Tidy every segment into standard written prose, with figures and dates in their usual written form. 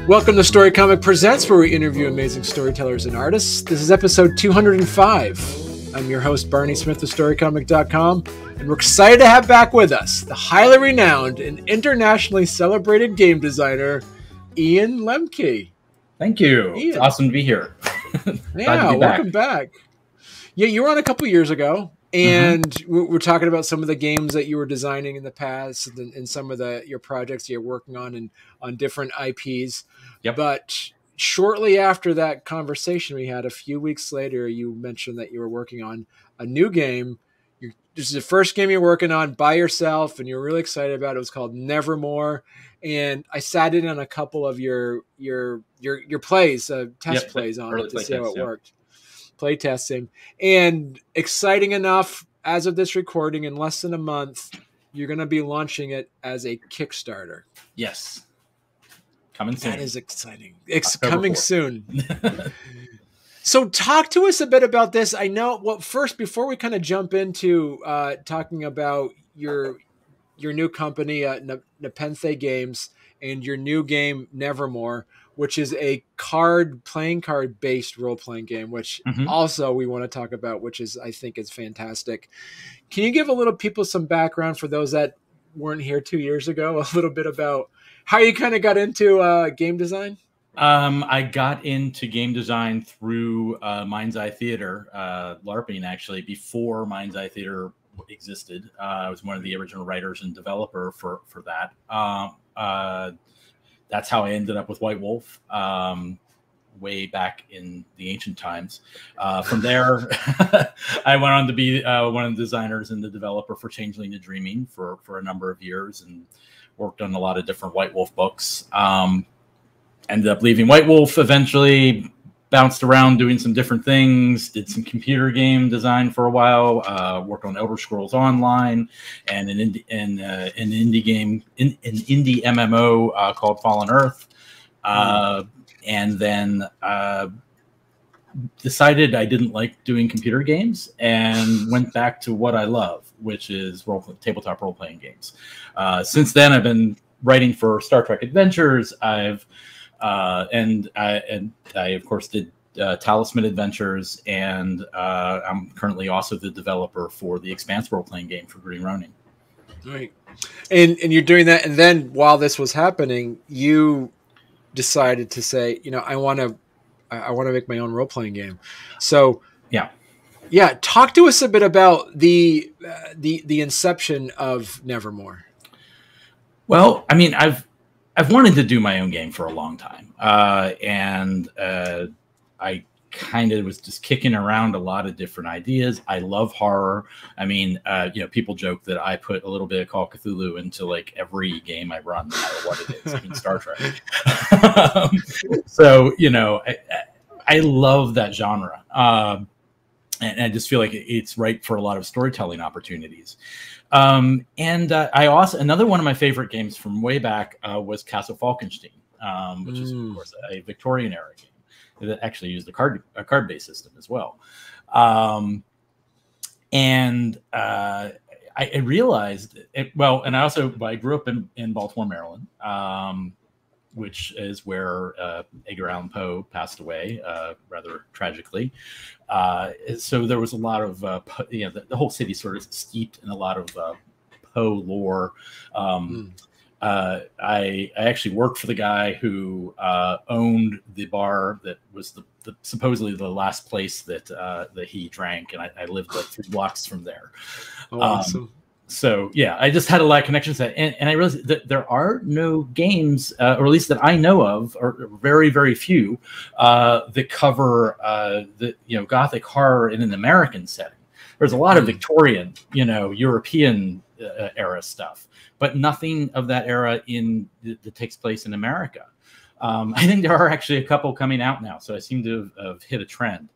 Welcome to Storycomic Presents, where we interview amazing storytellers and artists. This is episode 205. I'm your host, Barney Smith of Storycomic.com, and we're excited to have back with us the highly renowned and internationally celebrated game designer, Ian Lemke. Thank you. Ian. It's awesome to be here. Yeah, welcome back. Yeah, you were on a couple years ago, and we're talking about some of the games that you were designing in the past and some of your projects you're working on and on different IPs. Yep. But shortly after that conversation we had, a few weeks later, you mentioned that you were working on a new game. This is the first game you're working on by yourself, and you're really excited about it. It was called Nevermore, and I sat in on a couple of your plays, test plays on it to see how it worked. Play testing, and exciting enough, as of this recording, in less than a month, you're going to be launching it as a Kickstarter. Yes. Coming soon. That is exciting. It's coming 4th. Soon. So talk to us a bit about this. I know, well, first, before we kind of jump into talking about your new company, Nepenthe Games, and your new game, Nevermore, which is a playing card based role-playing game, which also we want to talk about, which is, I think, is fantastic. Can you give a little people some background for those that weren't here 2 years ago, a little bit about how you kind of got into game design? I got into game design through Mind's Eye Theater, LARPing, actually, before Mind's Eye Theater existed. I was one of the original writers and developer for that. That's how I ended up with White Wolf, way back in the ancient times. From there, I went on to be one of the designers and the developer for Changeling to Dreaming for a number of years, and worked on a lot of different White Wolf books. Ended up leaving White Wolf eventually, bounced around doing some different things, did some computer game design for a while, worked on Elder Scrolls Online and an indie game, an indie MMO called Fallen Earth. And then decided I didn't like doing computer games and went back to what I love, which is tabletop role-playing games. Since then, I've been writing for Star Trek Adventures. I of course did Talisman Adventures, and I'm currently also the developer for the Expanse role-playing game for Green Ronin. Right, and you're doing that, and then while this was happening, you decided to say, I want to make my own role-playing game. So yeah, talk to us a bit about the inception of Nevermore. Well, I mean, I've wanted to do my own game for a long time, and I kind of was just kicking around a lot of different ideas. I love horror. I mean, people joke that I put a little bit of Call of Cthulhu into like every game I run, no matter what it is. I mean, Star Trek. So, I love that genre. And I just feel like it's right for a lot of storytelling opportunities. And I also, another one of my favorite games from way back was Castle Falkenstein, which is, of course, a Victorian era game that actually used a card-based system as well. And I realized, and I grew up in Baltimore, Maryland, which is where Edgar Allan Poe passed away rather tragically. So there was a lot of, the whole city sort of steeped in a lot of Poe lore. I actually worked for the guy who owned the bar that was supposedly the last place that he drank, and I lived like 3 blocks from there. Oh, awesome. So yeah, I just had a lot of connections to that, and I realized that there are no games, or at least that I know of, or very, very few, that cover Gothic horror in an American setting. There's a lot of Victorian, European era stuff, but nothing of that era that takes place in America. I think there are actually a couple coming out now, so I seem to have hit a trend.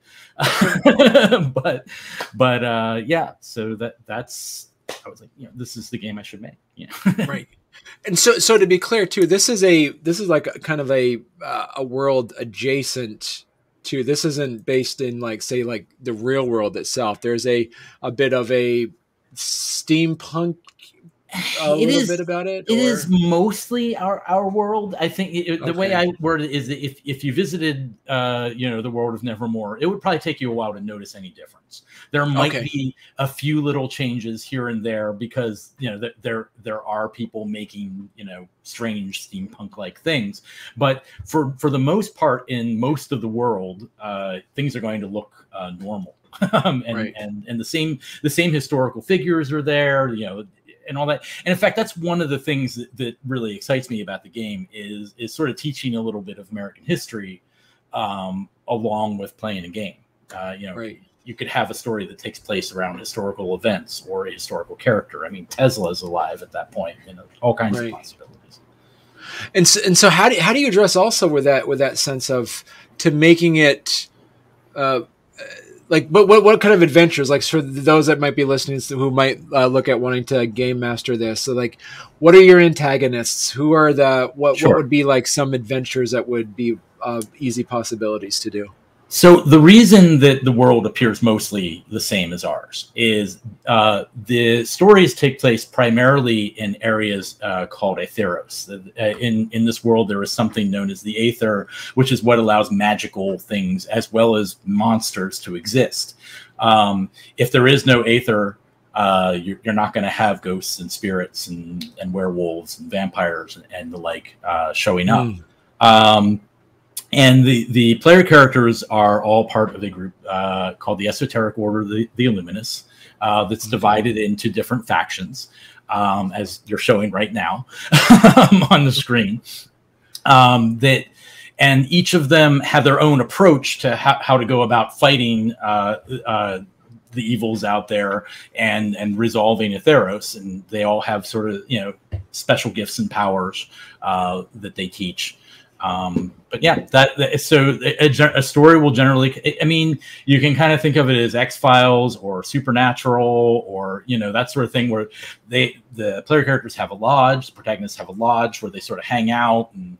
but yeah, so that's. I was like, this is the game I should make. Right. And so to be clear too, this is like a kind of a world adjacent too. This isn't based in like, say, like the real world itself. There's a bit of a steampunk, bit about it. It is mostly our world. I think the way I word it is that if you visited, the world of Nevermore, it would probably take you a while to notice any difference. There might be a few little changes here and there because there are people making strange steampunk-like things, but for the most part, in most of the world, things are going to look normal, and the same historical figures are there, and all that. And in fact, that's one of the things that really excites me about the game is sort of teaching a little bit of American history along with playing a game. You could have a story that takes place around historical events or a historical character. I mean, Tesla's alive at that point. All kinds of possibilities. And so how do you address also with that sense of to making it like what kind of adventures, like for those that might be listening who might look at wanting to game master this? So like, what are your antagonists? Who are what would be like some adventures that would be easy possibilities to do? So the reason that the world appears mostly the same as ours is the stories take place primarily in areas called Aetheros. In this world, there is something known as the Aether, which is what allows magical things as well as monsters to exist. If there is no Aether, you're not going to have ghosts and spirits and werewolves and vampires and the like showing up. And the player characters are all part of a group called the Esoteric Order, the Illuminous, that's divided into different factions, as you're showing right now on the screen. And each of them have their own approach to how to go about fighting the evils out there and resolving Aetheros. And they all have sort of special gifts and powers that they teach. But yeah, so a story will generally, I mean, you can kind of think of it as X-Files or Supernatural or, that sort of thing where the player characters have a lodge, the protagonists have a lodge where they sort of hang out and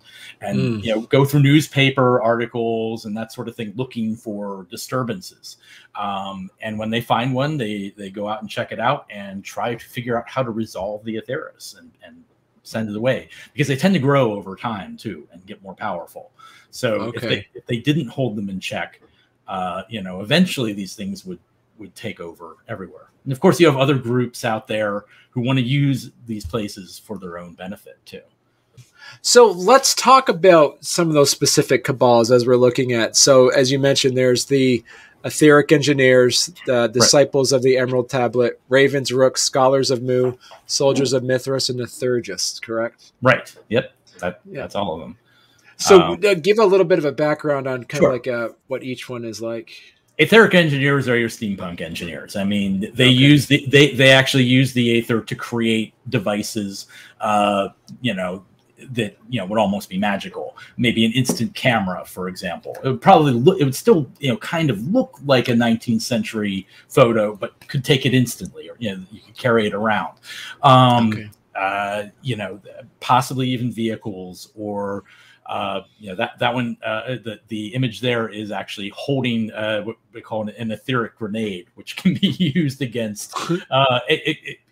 go through newspaper articles and that sort of thing, looking for disturbances. And when they find one, they go out and check it out and try to figure out how to resolve the Aetheros and send it away, because they tend to grow over time too and get more powerful. So if they didn't hold them in check, eventually these things would take over everywhere. And of course, you have other groups out there who want to use these places for their own benefit too. So let's talk about some of those specific cabals as we're looking at. So as you mentioned, there's the Etheric Engineers, the Disciples of the Emerald Tablet, Ravens, Rooks, Scholars of Mu, Soldiers of Mithras, and the Thurgists, correct? Right. Yep. That's all of them. So give a little bit of a background on kind of like what each one is like. Etheric Engineers are your steampunk engineers. I mean, they actually use the Aether to create devices, that would almost be magical. Maybe an instant camera, for example. It would still kind of look like a 19th century photo, but could take it instantly, or you could carry it around. Possibly even vehicles, or that one. The image there is actually holding what we call an Etheric Grenade, which can be used against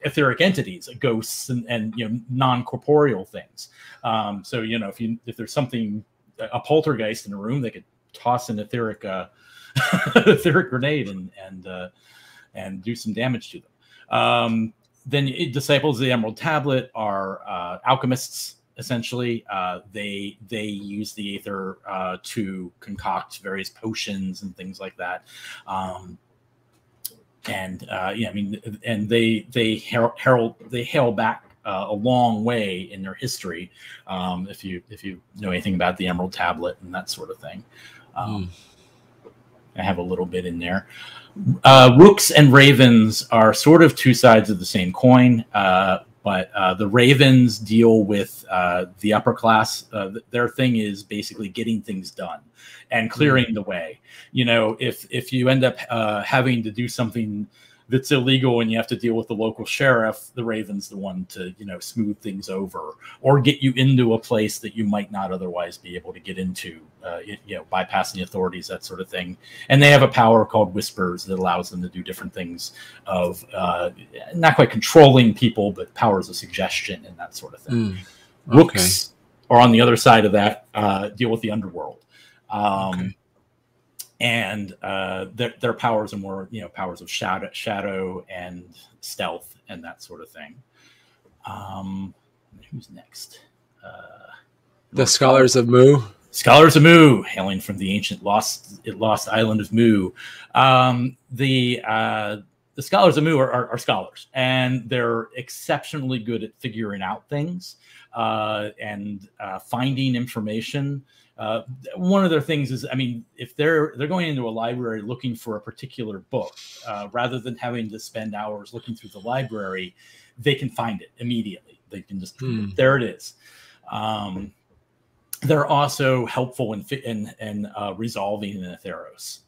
etheric entities, ghosts, and non-corporeal things. So if there's something, a poltergeist in a room, they could toss an etheric grenade and do some damage to them. Then Disciples of the Emerald Tablet are alchemists. Essentially, they use the Aether to concoct various potions and things like that. And they hail back a long way in their history. If you know anything about the Emerald Tablet and that sort of thing. I have a little bit in there. Rooks and Ravens are sort of two sides of the same coin. But the Ravens deal with the upper class. Their thing is basically getting things done and clearing the way. If you end up having to do something that's illegal and you have to deal with the local sheriff, the Raven's the one to, you know, smooth things over or get you into a place that you might not otherwise be able to get into, you know, bypassing the authorities, that sort of thing. And they have a power called Whispers that allows them to do different things of not quite controlling people, but powers of suggestion and that sort of thing. Whoops. Or on the other side of that, deal with the underworld. And their powers are more, you know, powers of shadow and stealth and that sort of thing. Who's next? The Scholars of Mu. Scholars of Mu, hailing from the ancient lost island of Mu. The Scholars of Mu are scholars, and they're exceptionally good at figuring out things and finding information. One of their things is, I mean, if they're going into a library looking for a particular book, rather than having to spend hours looking through the library, they can find it immediately. They can just, there it is. They're also helpful in resolving an Etheros.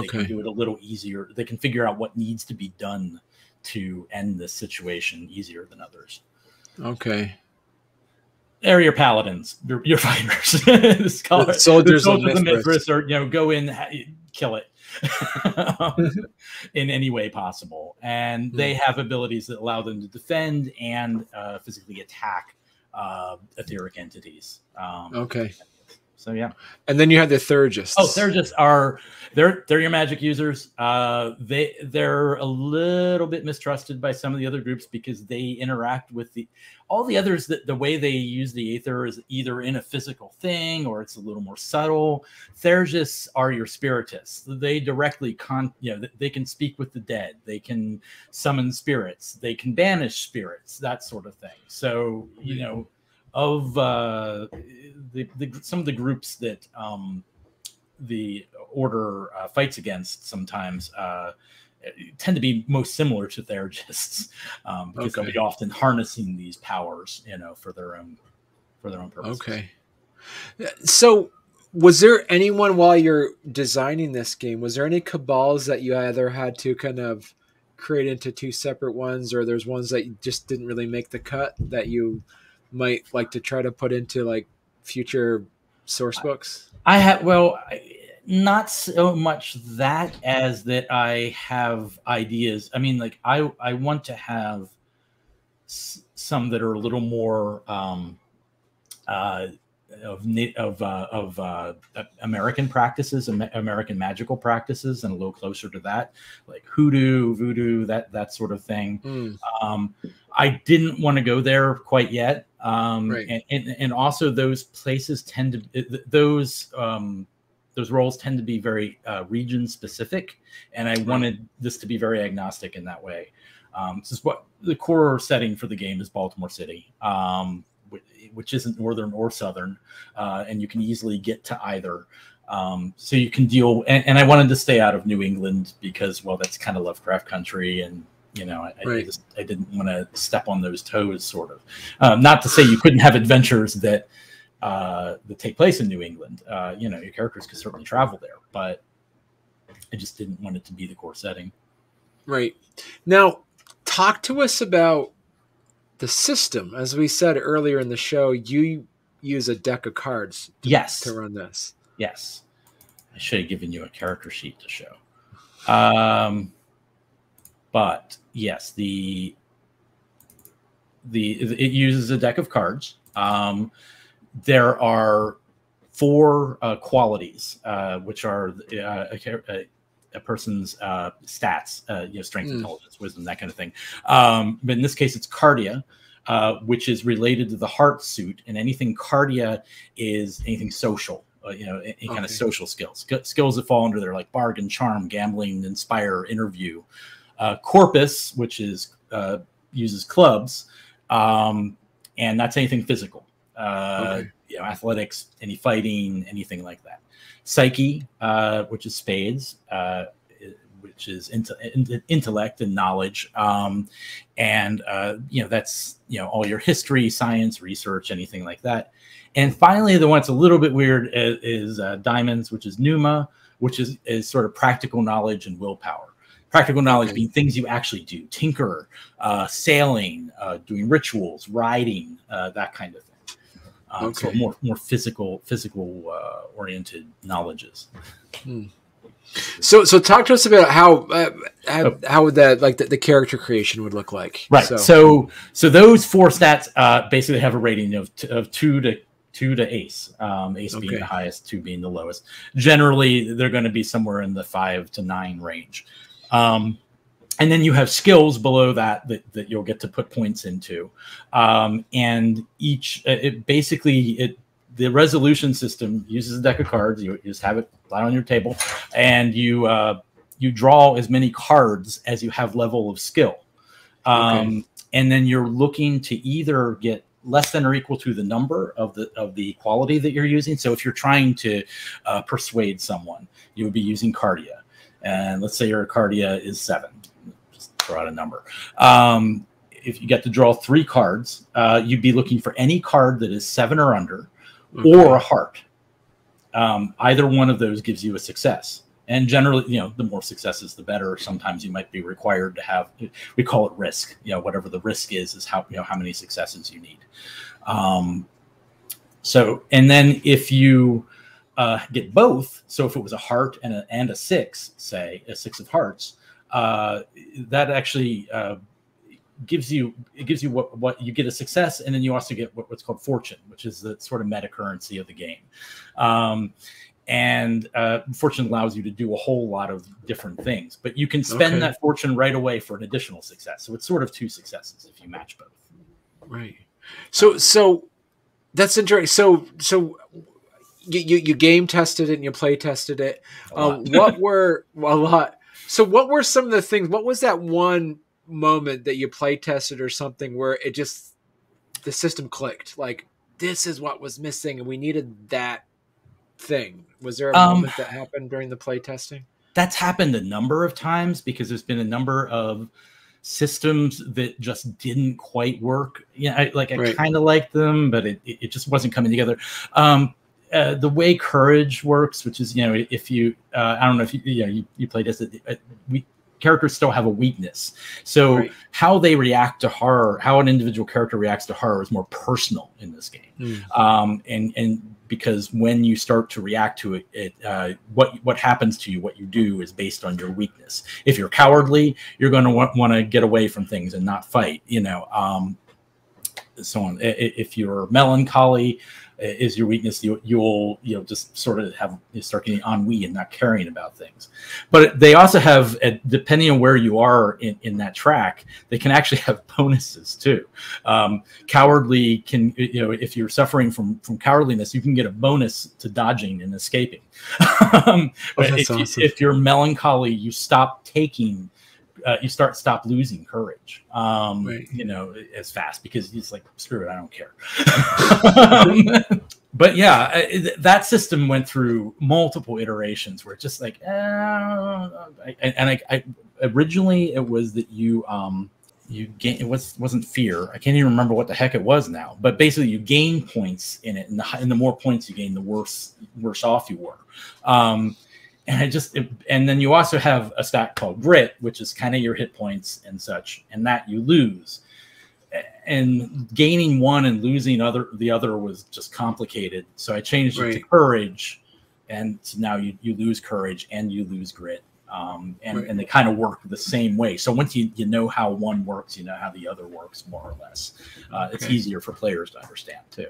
They can do it a little easier. They can figure out what needs to be done to end this situation easier than others. Okay. They're your paladins, your fighters. the soldiers of Mithras are, you know, go in, kill it in any way possible. And they have abilities that allow them to defend and physically attack etheric entities. So yeah. And then you have the Theurgists. Oh, Theurgists are they're your magic users. They're a little bit mistrusted by some of the other groups because they interact with all the others. The way they use the Aether is either in a physical thing or it's a little more subtle. Theurgists are your spiritists. They directly they can speak with the dead. They can summon spirits. They can banish spirits. That sort of thing. So you know. Of some of the groups that the order fights against sometimes tend to be most similar to Theurgists because they'll be often harnessing these powers, you know, for their own purposes. Okay. So, was there anyone while you're designing this game? Was there any cabals that you either had to kind of create into two separate ones, or there's ones that just didn't really make the cut that you might like to try to put into like future source books? Not so much that as that I have ideas. I mean, like I want to have some that are a little more of American practices, American magical practices, and a little closer to that, like hoodoo, voodoo, that sort of thing. I didn't want to go there quite yet. And also those places tend to, those roles tend to be very region specific. And I wanted this to be very agnostic in that way. This is what the core setting for the game is: Baltimore City, which isn't northern or southern. And you can easily get to either. So you can deal, and I wanted to stay out of New England because, well, that's kind of Lovecraft country, and you know, I didn't want to step on those toes, sort of. Not to say you couldn't have adventures that take place in New England. You know, your characters could certainly travel there, but I just didn't want it to be the core setting. Right. Now, talk to us about the system. As we said earlier in the show, you use a deck of cards to run this. Yes. I should have given you a character sheet to show. But yes, it uses a deck of cards. There are 4 qualities, which are a person's stats, you know, strength, intelligence, wisdom, that kind of thing. But in this case, it's cardia, which is related to the heart suit, and anything cardia is anything social. You know, any kind of social skills that fall under there, like bargain, charm, gambling, inspire, interview. Corpus, which is uses clubs, and that's anything physical. You know, athletics, any fighting, anything like that. Psyche, which is spades, which is intellect and knowledge, and you know, that's, you know, all your history, science, research, anything like that. And finally, the one that's a little bit weird is diamonds, which is pneuma, which is sort of practical knowledge and willpower. Practical knowledge being things you actually do: tinker, sailing, doing rituals, riding, that kind of thing. So more physical oriented knowledges. So talk to us about how would that, like, the character creation would look like. Right. So those 4 stats basically have a rating of 2 to ace. Ace being the highest, 2 being the lowest. Generally, they're going to be somewhere in the 5 to 9 range. And then you have skills below that you'll get to put points into. And each the resolution system uses a deck of cards. You just have it lie on your table, and you draw as many cards as you have level of skill. And then you're looking to either get less than or equal to the number of the quality that you're using. So if you're trying to persuade someone, you would be using Cardia. And let's say your Cardia is 7. Just throw out a number. If you get to draw 3 cards, you'd be looking for any card that is 7 or under, or a heart. Either one of those gives you a success. And generally, the more successes, the better. Sometimes you might be required to have, we call it risk. Whatever the risk is how many successes you need. And then if you get both, so if it was a heart and a 6, say a 6 of hearts, that actually gives you what you get a success, and then you also get what's called fortune, which is the sort of meta currency of the game. And fortune allows you to do a whole lot of different things, but you can spend that fortune right away for an additional success. So it's sort of 2 successes if you match both. Right. So that's interesting. So you game tested it and you play tested it. What were a lot? So what were some of the things? What was that one moment that you play tested or something where it just, the system clicked? Like, this is what was missing, and we needed that thing. Was there a moment that happened during the play testing? That's happened a number of times, because there's been a number of systems that just didn't quite work. I kind of liked them, but it just wasn't coming together. The way courage works, which is, if you, I don't know if you played this, characters still have a weakness. So how they react to horror, how an individual character reacts to horror is more personal in this game. And because when you start to react to it, what happens to you, what you do is based on your weakness. If you're cowardly, you're going to want to get away from things and not fight, so on. If you're melancholy is your weakness, you'll just sort of start getting ennui and not caring about things. But they also have, depending on where you are in that track, they can actually have bonuses too. Cowardly can, if you're suffering from cowardliness, you can get a bonus to dodging and escaping. If you're melancholy, you stop taking. You stop losing courage, as fast, because it's like, screw it, I don't care. But yeah, that system went through multiple iterations where it's just like, originally it was that you gain, it wasn't fear. I can't even remember what the heck it was now, but basically you gain points in it, and the more points you gain, the worse off you were. And then you also have a stat called grit, which is kind of your hit points and such, and that you lose. And gaining one and losing the other was just complicated. So I changed it to courage, and so now you lose courage and you lose grit. And they kind of work the same way. So once you know how one works, you know how the other works, more or less. It's easier for players to understand too.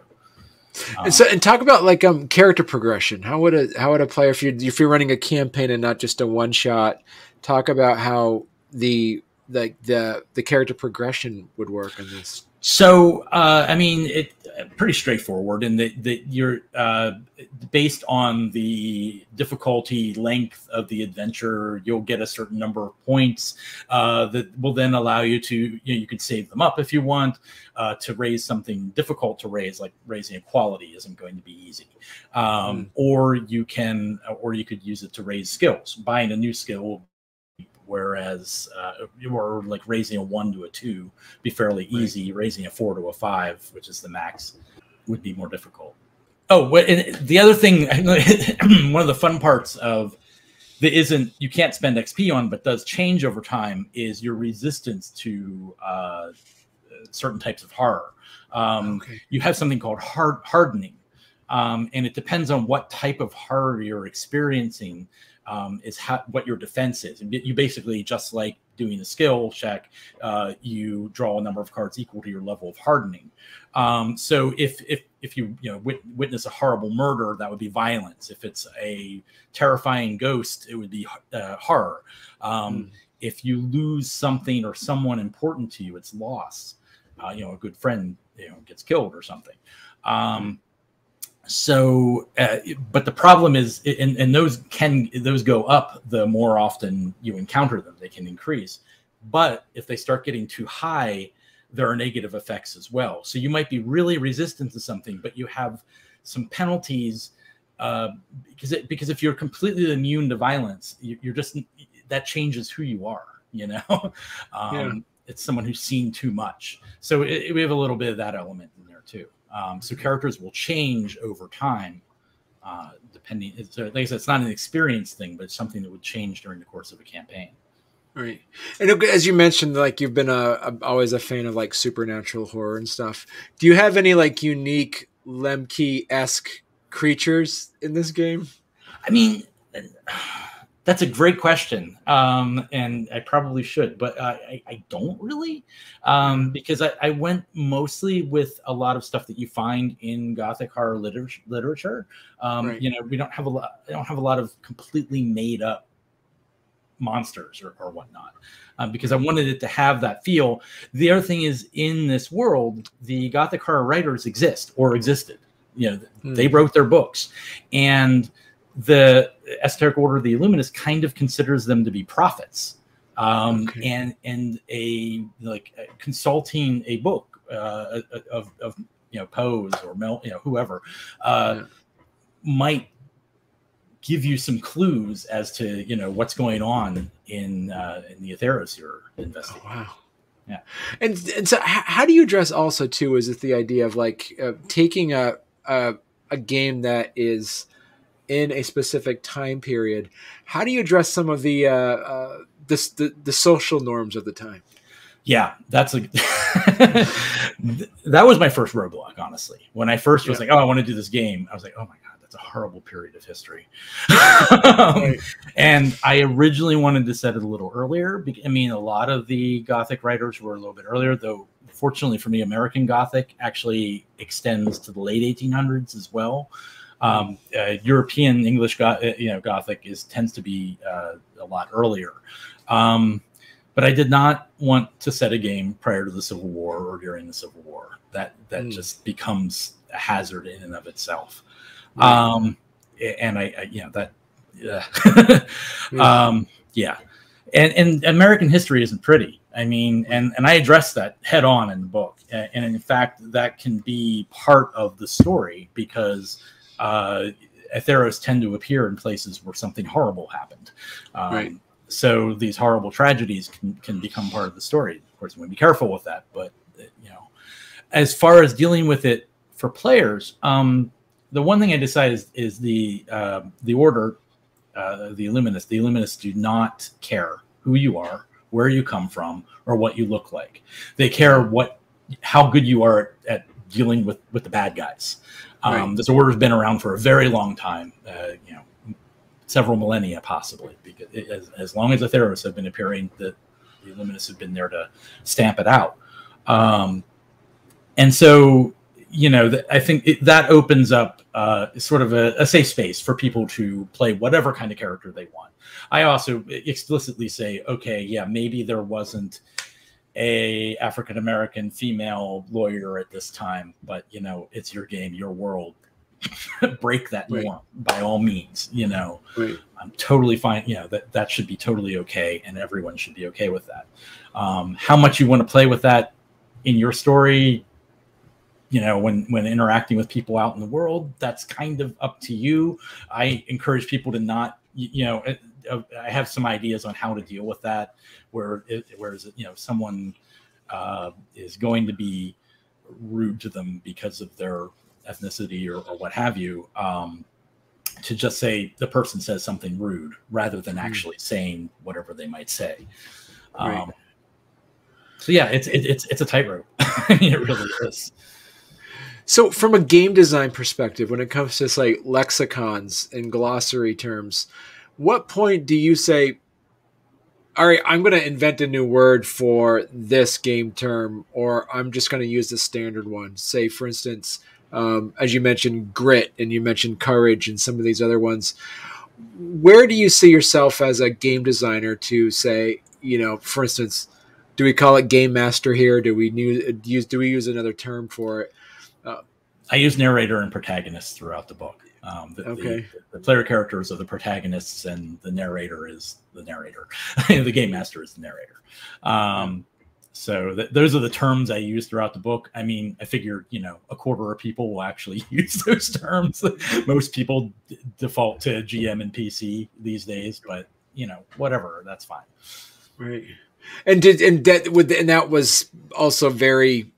And talk about like character progression. How would a player, if you're running a campaign and not just a one shot, talk about how the character progression would work in this? So I mean, it pretty straightforward in that you're based on the difficulty length of the adventure, you'll get a certain number of points that will then allow you to, you could save them up if you want to raise something difficult to raise, like raising a quality isn't going to be easy. Or you could use it to raise skills. Buying a new skill, whereas or like raising a 1 to a 2 be fairly easy. Raising a 4 to a 5, which is the max, would be more difficult. Oh, the other thing, one of the fun parts of that isn't, you can't spend XP on, but does change over time, is your resistance to certain types of horror. You have something called hardening, and it depends on what type of horror you're experiencing, is what your defense is. And you basically, just like doing a skill check, you draw a number of cards equal to your level of hardening. So if you witness a horrible murder, that would be violence. If it's a terrifying ghost, it would be horror. If you lose something or someone important to you, it's loss. A good friend gets killed or something. But the problem is, and those go up the more often you encounter them. They can increase, but if they start getting too high, there are negative effects as well. So you might be really resistant to something, but you have some penalties because if you're completely immune to violence, you're just, that changes who you are. It's someone who's seen too much. So we have a little bit of that element in there too. So characters will change over time, depending. Like I said, it's not an experience thing, but it's something that would change during the course of a campaign. Right. And as you mentioned, like, you've been always a fan of like supernatural horror and stuff. Do you have any like unique Lemke-esque creatures in this game? I mean, that's a great question, and I probably should, but I don't really, because I went mostly with a lot of stuff that you find in Gothic horror literature. Right. We don't have a lot. I don't have a lot of completely made up monsters or whatnot, because I wanted it to have that feel. The other thing is, in this world, the Gothic horror writers exist or existed. They wrote their books, and the Esoteric Order of the Illuminists kind of considers them to be prophets, and consulting a book of Poe's or Mel, whoever might give you some clues as to what's going on in the Etheros you're investigating. Oh, wow. Yeah. And so how do you address also too, is it the idea of like taking a game that is in a specific time period? How do you address some of the social norms of the time? Yeah, that's that was my first roadblock, honestly. When I first was like, I want to do this game, I was like, oh my God, that's a horrible period of history. Right. And I originally wanted to set it a little earlier. I mean, a lot of the Gothic writers were a little bit earlier, though. Fortunately for me, American Gothic actually extends to the late 1800s as well. European English Gothic tends to be a lot earlier. But I did not want to set a game prior to the Civil War or during the Civil War. That just becomes a hazard in and of itself. And And American history isn't pretty. I mean, and I address that head on in the book. And in fact, that can be part of the story because Etheros tend to appear in places where something horrible happened. Right. So these horrible tragedies can become part of the story. Of course, we want to be careful with that. But, as far as dealing with it for players, the one thing I decided is the order, the Illuminists. The Illuminists do not care who you are, where you come from, or what you look like. They care how good you are at dealing with the bad guys. Right. This order's been around for a very long time, several millennia possibly, because as long as Etheros have been appearing, the Illuminists have been there to stamp it out. And so, I think that opens up sort of a safe space for people to play whatever kind of character they want. I also explicitly say, okay, yeah, maybe there wasn't a African-American female lawyer at this time, but, it's your game, your world. Break that norm by all means. Right. I'm totally fine. That should be totally okay, and everyone should be okay with that. How much you want to play with that in your story, when interacting with people out in the world, that's kind of up to you. I encourage people to not, I have some ideas on how to deal with that, whereas someone is going to be rude to them because of their ethnicity or what have you. to just say the person says something rude rather than actually saying whatever they might say. Right. So yeah, it's a tightrope. It really is. So from a game design perspective, when it comes to like lexicons and glossary terms, what point do you say, all right, I'm going to invent a new word for this game term, or I'm just going to use the standard one? Say, for instance, as you mentioned, grit, and you mentioned courage and some of these other ones. Where do you see yourself as a game designer to say, for instance, do we call it game master here? Do we use another term for it? I use narrator and protagonist throughout the book. Okay. The player characters are the protagonists, and the narrator is the narrator. The game master is the narrator. So those are the terms I use throughout the book. I mean, I figure, a quarter of people will actually use those terms. Most people default to GM and PC these days, but whatever, that's fine. Right. And that was also very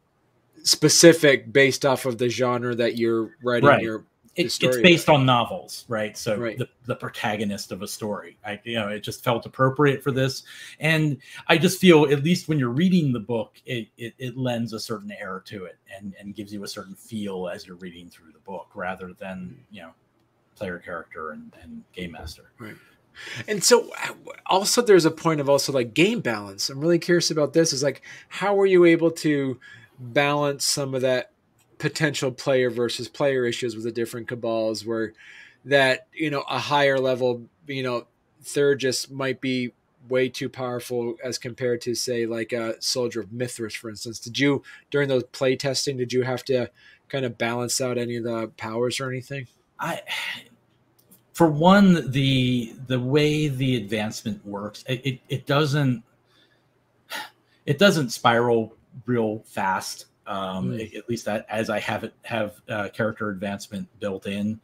specific based off of the genre that you're writing. Right. It's based on novels, right? So right. The protagonist of a story, it just felt appropriate for this. And I just feel, at least when you're reading the book, it lends a certain air to it and gives you a certain feel as you're reading through the book, rather than, player character and game master. Right. And so also there's a point of also like game balance. I'm really curious about this, is like, how were you able to balance some of that potential player versus player issues with the different cabals, where that, a higher level, Therese might be way too powerful as compared to, say, like a soldier of Mithras, for instance. Did you, during those play testing, did you have to kind of balance out any of the powers or anything? For one, the way the advancement works, it doesn't spiral real fast. At least that, as I have character advancement built in.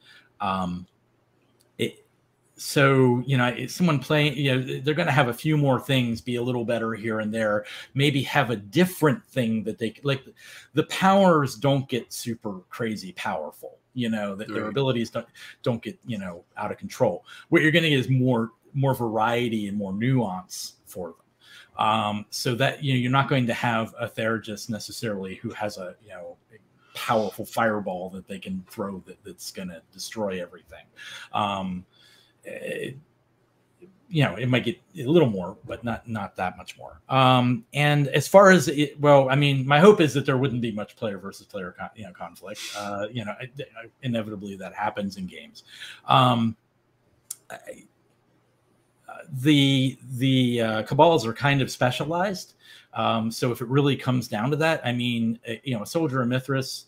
So, someone playing, they're going to have a few more things be a little better here and there, maybe have a different thing that they like. The powers don't get super crazy powerful, that their abilities don't get, out of control. What you're going to get is more variety and more nuance for them. So that, you're not going to have a Therese necessarily who has a, powerful fireball that they can throw that's going to destroy everything. It might get a little more, but not that much more. And as far as my hope is that there wouldn't be much player versus player conflict. Inevitably that happens in games. The cabals are kind of specialized. So if it really comes down to that, a soldier of Mithras,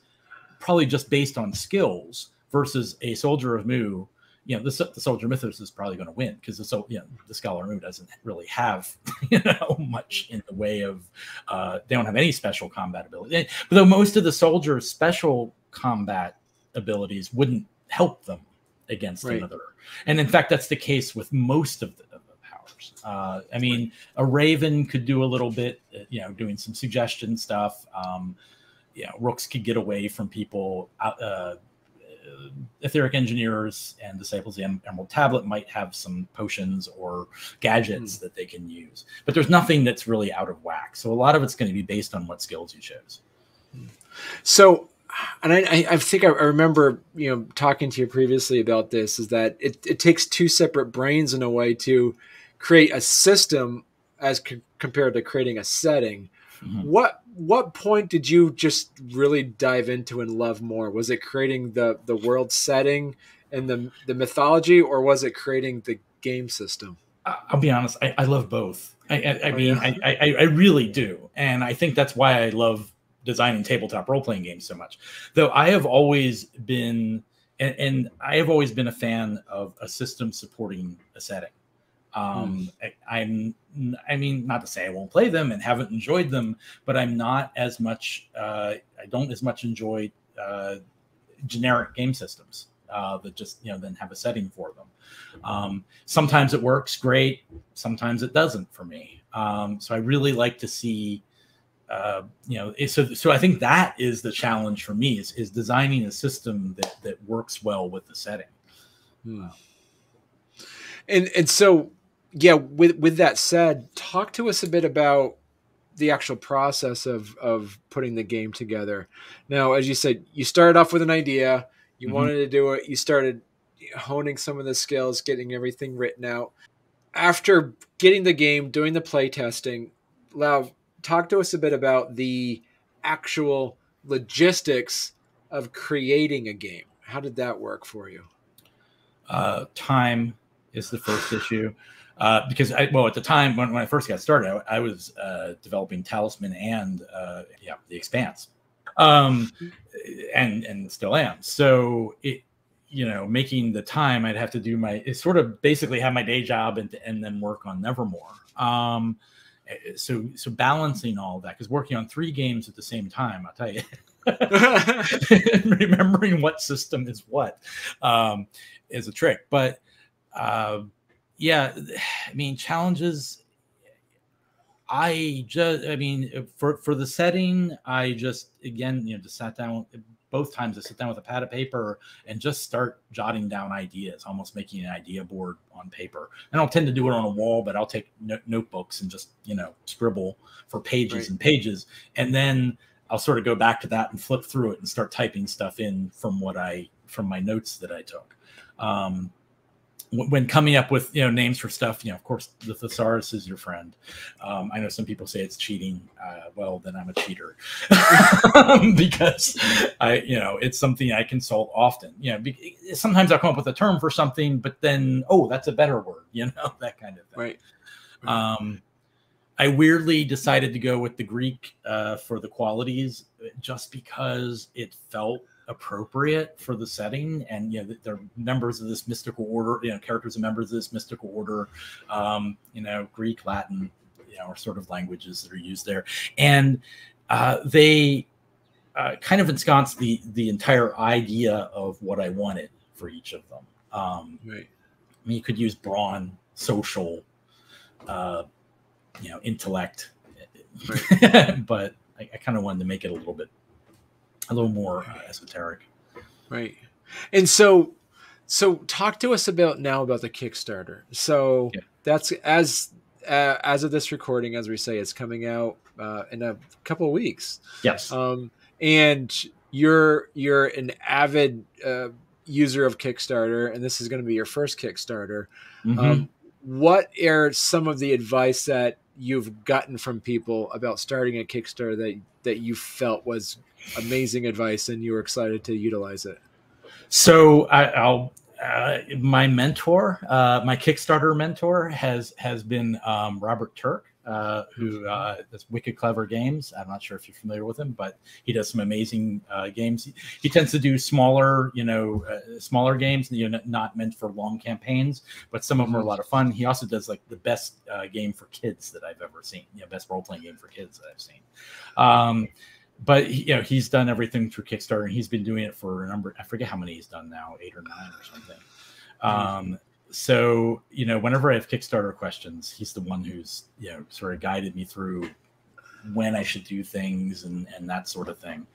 probably just based on skills, versus a soldier of Mu, the soldier of Mithras is probably going to win, because the scholar Mu doesn't really have much in the way of they don't have any special combat ability. But though most of the soldiers' special combat abilities wouldn't help them against another, and in fact that's the case with most of the powers. A raven could do a little bit, doing some suggestion stuff. Rooks could get away from people. Etheric Engineers and Disciples of the Emerald Tablet might have some potions or gadgets that they can use, but there's nothing that's really out of whack. So a lot of it's going to be based on what skills you chose. So, and I think I remember, talking to you previously about this, is that it takes two separate brains in a way to create a system as compared to creating a setting. Mm-hmm. What point did you just really dive into and love more? Was it creating the world setting and the mythology, or was it creating the game system? I'll be honest, I love both. I really do. And I think that's why I love designing tabletop role-playing games so much. Though I have always been, and I have always been a fan of a system supporting a setting. Not to say I won't play them and haven't enjoyed them, but I'm not as much, I don't as much enjoy generic game systems that just, then have a setting for them. Sometimes it works great. Sometimes it doesn't for me. So I really like to see, so I think that is the challenge for me is designing a system that works well with the setting. And so, yeah, with that said, talk to us a bit about the actual process of putting the game together. Now, as you said, you started off with an idea, you wanted to do it, you started honing some of the skills, getting everything written out. After getting the game, doing the play testing, Lau, talk to us a bit about the actual logistics of creating a game. How did that work for you? Time is the first issue. Because at the time when I first got started, I was developing Talisman and The Expanse, and still am. So making the time, I'd have to do basically have my day job and then work on Nevermore. So balancing all that, because working on 3 games at the same time, I'll tell you, remembering what system is what is a trick. But challenges. For the setting, I just sat down. Both times I sit down with a pad of paper and just start jotting down ideas, almost making an idea board on paper. I don't tend to do it on a wall, but I'll take notebooks and just scribble for pages and pages, and then I'll sort of go back to that and flip through it and start typing stuff in from my notes that I took. When coming up with names for stuff, of course the thesaurus is your friend. I know some people say it's cheating. Well, then I'm a cheater because it's something I consult often. Sometimes I'll come up with a term for something, but then that's a better word. That kind of thing. Right. I weirdly decided to go with the Greek for the qualities, just because it felt appropriate for the setting, and they're members of this mystical order. Characters are members of this mystical order. Greek, Latin, are sort of languages that are used there, and they kind of ensconce the entire idea of what I wanted for each of them. You could use brawn, social, intellect, but I kind of wanted to make it a little more esoteric. Right. And so talk to us about the Kickstarter. So that's as of this recording, as we say, it's coming out in a couple of weeks. Yes. And you're an avid user of Kickstarter, and this is going to be your first Kickstarter. What are some of the advice that you've gotten from people about starting a Kickstarter that you felt was amazing advice and you were excited to utilize it? So my mentor, my Kickstarter mentor has been Robert Turk, who does Wicked Clever Games. I'm not sure if you're familiar with him, but he does some amazing games. He tends to do smaller games, not meant for long campaigns, but some of them are a lot of fun. He also does like the best game for kids that I've ever seen. Best role-playing game for kids that I've seen. But he's done everything through Kickstarter, and he's been doing it for a number. I forget how many he's done now, 8 or 9 or something. So whenever I have Kickstarter questions, he's the one who's sort of guided me through when I should do things and that sort of thing.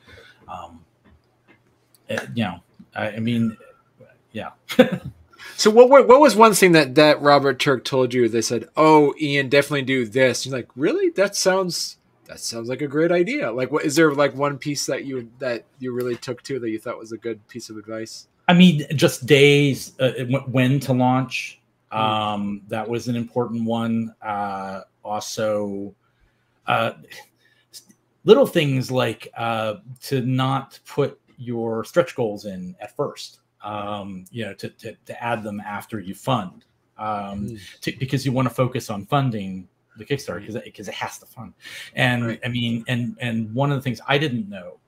So what was one thing that Robert Turk told you? They said, "Oh, Ian, definitely do this." You're like, "Really? That sounds like a great idea." Like, what is there like one piece that you really took to that you thought was a good piece of advice? Just days, when to launch. That was an important one. Also, little things like to not put your stretch goals in at first. To add them after you fund, because you want to focus on funding the Kickstarter because it has to fund. And and one of the things I didn't know,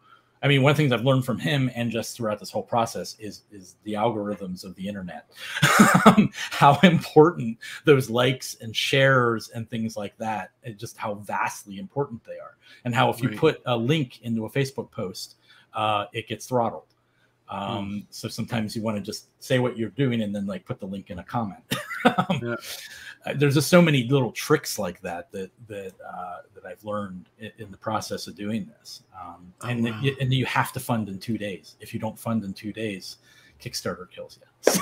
one of the things I've learned from him and just throughout this whole process is the algorithms of the internet, how important those likes and shares and things like that, and just how vastly important they are, and how if you put a link into a Facebook post, it gets throttled. So sometimes you want to just say what you're doing and then like put the link in a comment. There's just so many little tricks like that I've learned in the process of doing this. And you have to fund in 2 days. If you don't fund in 2 days, Kickstarter kills you. So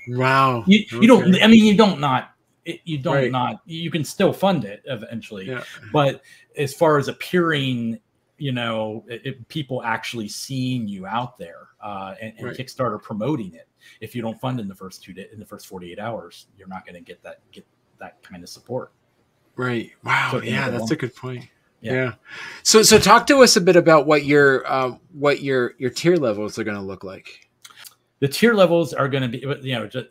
wow. You don't. I mean, you don't Right. not. You can still fund it eventually, Yeah. but as far as appearing, people actually seeing you out there and Right. Kickstarter promoting it. If you don't fund in the first 2 days, in the first 48 hours, you're not going to get that kind of support. Right. Wow. So Yeah, that's a good point. Yeah. Yeah. So talk to us a bit about what your tier levels are going to look like. The tier levels are going to be,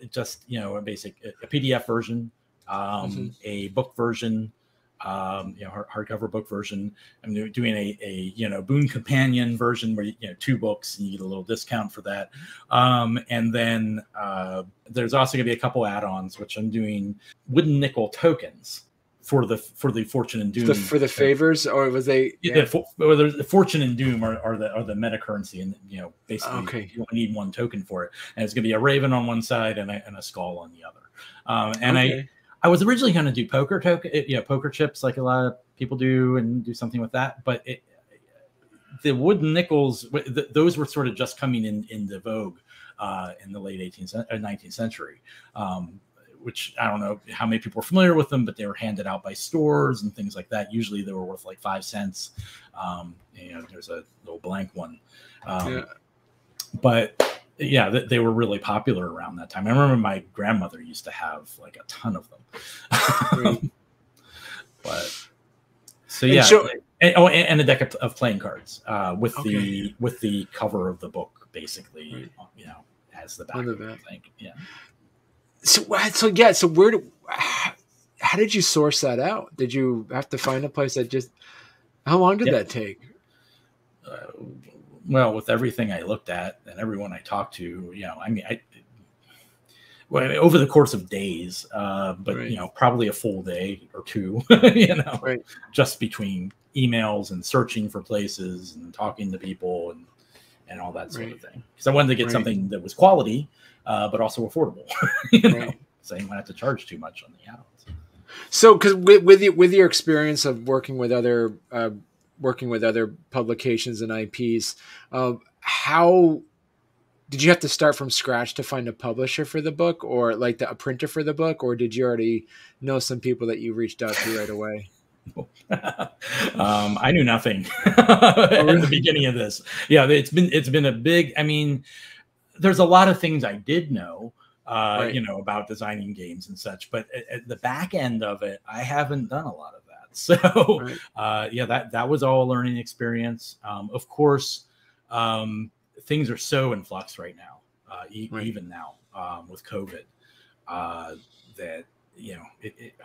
just a basic a PDF version, a book version, hardcover book version. I'm doing a boon companion version where 2 books and you get a little discount for that. And then there's also going to be a couple add-ons, which I'm doing wooden nickel tokens for the Fortune and Doom for the favors, or was they? Yeah, the Fortune and Doom are the meta currency, and basically you only need 1 token for it, and it's going to be a raven on one side and a skull on the other. And I was originally going to do poker chips like a lot of people do, and do something with that, but the wooden nickels, those were sort of just coming into vogue in the late 19th century. Which I don't know how many people are familiar with them, but they were handed out by stores and things like that. Usually they were worth like 5 cents. There's a little blank one. But yeah, they were really popular around that time. I remember my grandmother used to have like a ton of them. But so yeah. And a deck of playing cards with the cover of the book, basically, as the back of the thing. Yeah. So how did you source that out? Did you have to find a place how long did that take? Well, with everything I looked at and everyone I talked to, over the course of days, but probably a full day or 2, just between emails and searching for places and talking to people and all that sort of thing. Because I wanted to get something that was quality, but also affordable. So you might have to charge too much on the add-ons. So, because with your experience of working with other publications and IPs, how did you have to start from scratch to find a publisher for the book, or like a printer for the book, or did you already know some people that you reached out to right away? I knew nothing at the beginning of this. Yeah, it's been a big. I mean, there's a lot of things I did know, about designing games and such, but at the back end of it, I haven't done a lot of that. So, that was all a learning experience. Of course, things are so in flux right now, even now with COVID, that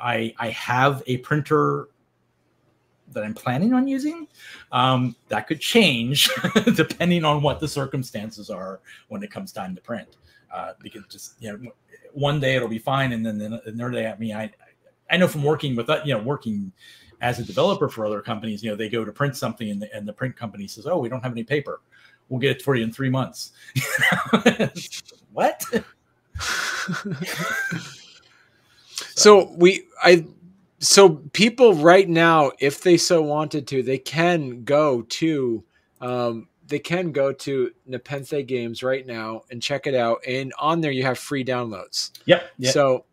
I have a printer that I'm planning on using. That could change depending on what the circumstances are when it comes time to print. Because just one day it'll be fine, and then another day, I know from working with working as a developer for other companies, they go to print something and the print company says, "Oh, we don't have any paper. We'll get it for you in 3 months." What? So people right now, if they so wanted to, they can go to Nepenthe Games right now and check it out. And on there you have free downloads. Yep. So,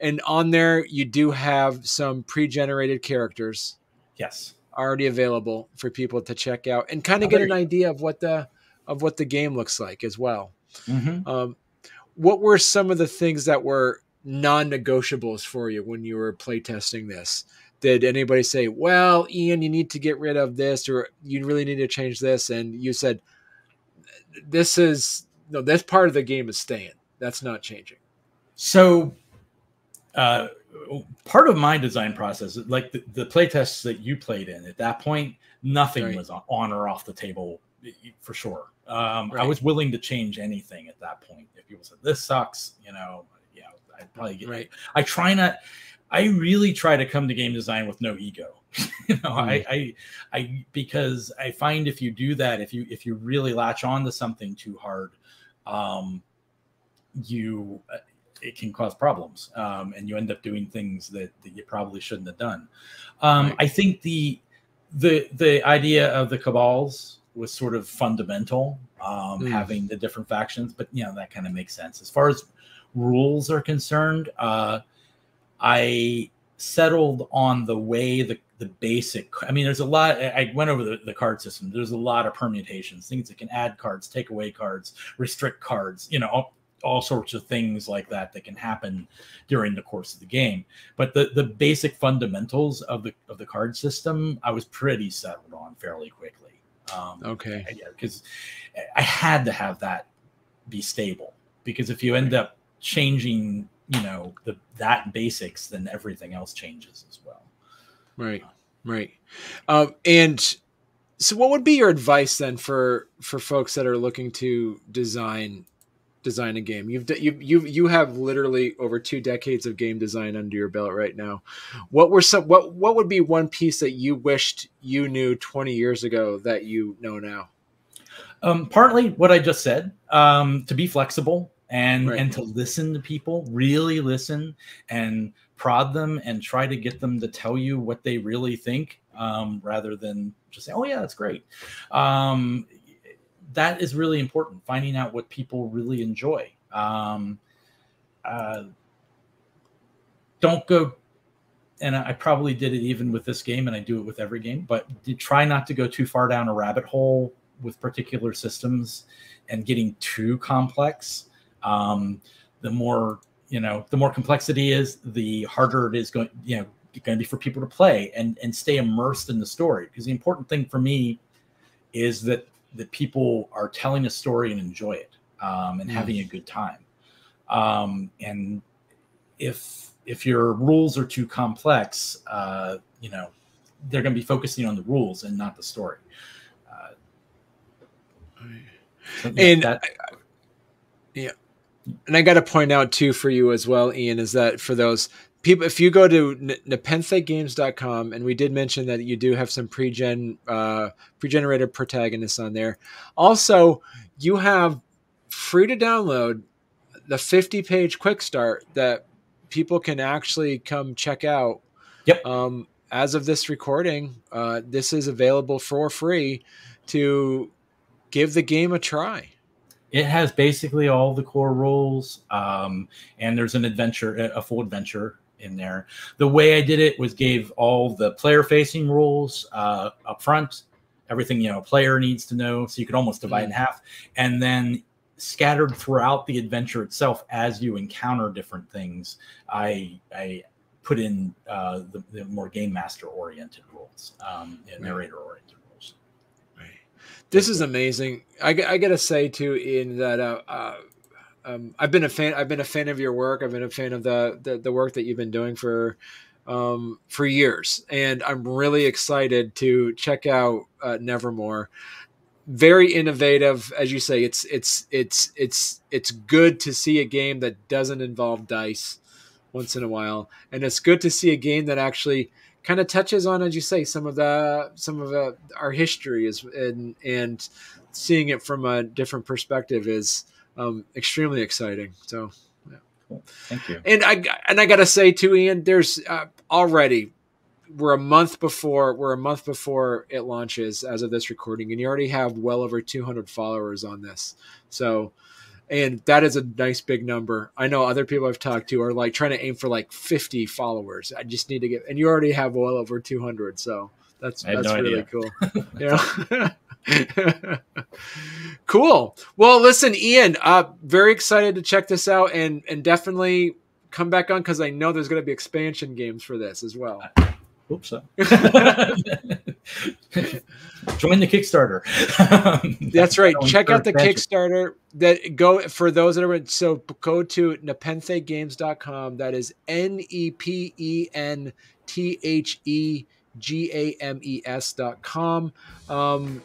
and on there you do have some pre-generated characters. Yes. Already available for people to check out and kind of get an idea of what the game looks like as well. Mm-hmm. What were some of the things that were non-negotiables for you when you were playtesting this? Did anybody say, "Well, Ian, you need to get rid of this," or "You really need to change this"? And you said, this part of the game is staying. That's not changing. So part of my design process, like the playtests that you played in, at that point, nothing was on or off the table for sure. I was willing to change anything at that point. If people said, "This sucks," I'd probably get I really try to come to game design with no ego. Because I find if you do that, if you really latch on to something too hard, it can cause problems, and you end up doing things that you probably shouldn't have done. I think the idea of the cabals was sort of fundamental, having the different factions, but that kind of makes sense. As far as rules are concerned, I settled on the way the basic, I mean, there's a lot, I went over the card system. There's a lot of permutations, things that can add cards, take away cards, restrict cards, all sorts of things like that can happen during the course of the game. But the basic fundamentals of the card system, I was pretty settled on fairly quickly. Okay. Because I had to have that be stable, because if you end up changing, that basics, then everything else changes as well. Right. And so what would be your advice then for folks that are looking to design a game? You have literally over 2 decades of game design under your belt right now. What would be one piece that you wished you knew 20 years ago that you know now? Partly what I just said, to be flexible and to listen to people, really listen and prod them and try to get them to tell you what they really think, rather than just say, oh yeah, that's great. That is really important, finding out what people really enjoy. Don't go, and I probably did it even with this game, and I do it with every game, but try not to go too far down a rabbit hole with particular systems and getting too complex. The more complexity is, the harder it is going to be for people to play and stay immersed in the story. Because the important thing for me is that people are telling a story and enjoy it, and having a good time. And if your rules are too complex, they're going to be focusing on the rules and not the story. And I got to point out too for you as well, Ian, is that for those people, if you go to nepenthegames.com, and we did mention that you do have some pre-generated protagonists on there. Also, you have free to download the 50-page quick start that people can actually come check out. Yep. As of this recording, this is available for free to give the game a try. It has basically all the core rules, and there's a full adventure in there. The way I did it was gave all the player-facing rules up front, everything a player needs to know, so you could almost divide in half, and then scattered throughout the adventure itself, as you encounter different things, I put in the more game master-oriented rules, narrator-oriented rules. This is amazing. I gotta say too, Ian, that I've been a fan of your work. I've been a fan of the work that you've been doing for years, and I'm really excited to check out Nevermore. Very innovative, as you say. It's good to see a game that doesn't involve dice once in a while, and it's good to see a game that actually kind of touches on, as you say, some of our history and seeing it from a different perspective is extremely exciting. So, yeah. Cool. Thank you. And I gotta say too, Ian, there's already we're a month before it launches as of this recording, and you already have well over 200 followers on this. So. And that is a nice big number. I know other people I've talked to are like trying to aim for like 50 followers. I just need to get, and you already have well over 200. So that's really cool. Yeah. Cool. Well, listen, Ian, very excited to check this out and definitely come back on, because I know there's going to be expansion games for this as well. Hope so. Join the Kickstarter. That's right. Check out the Kickstarter. For those that are, so go to nepenthegames.com. That is NEPENTHEGAMES.com.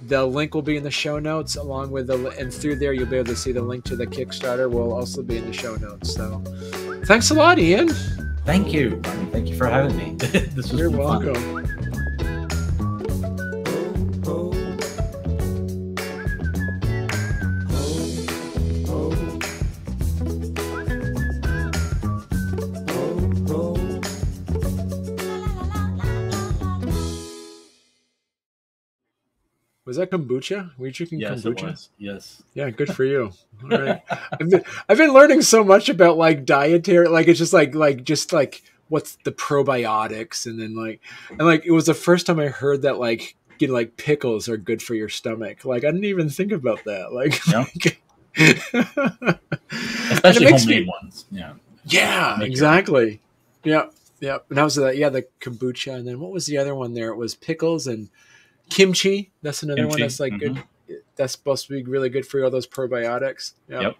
The link will be in the show notes, along with and through there you'll be able to see the link to the Kickstarter will also be in the show notes. So thanks a lot, Ian. Thank you. Thank you for having me. This was You're welcome. Fun. Was that kombucha? Were you drinking Yes, kombucha? it was. Yes. Yeah, good for you. All right. I've been learning so much about like dietary, like it's just like what's the probiotics, and then like it was the first time I heard that like like pickles are good for your stomach. Like I didn't even think about that. Like, especially homemade ones. Yeah. Yeah, exactly. Yeah. Yeah. And that was the kombucha, and then what was the other one there? It was pickles and kimchi. That's another one that's like good. That's supposed to be really good for all those probiotics. Yeah. Yep.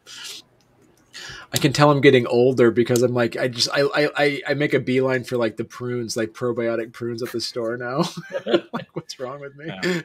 I can tell I'm getting older because I'm like, I make a beeline for like the prunes, like probiotic prunes at the store now. Like, what's wrong with me? Yeah.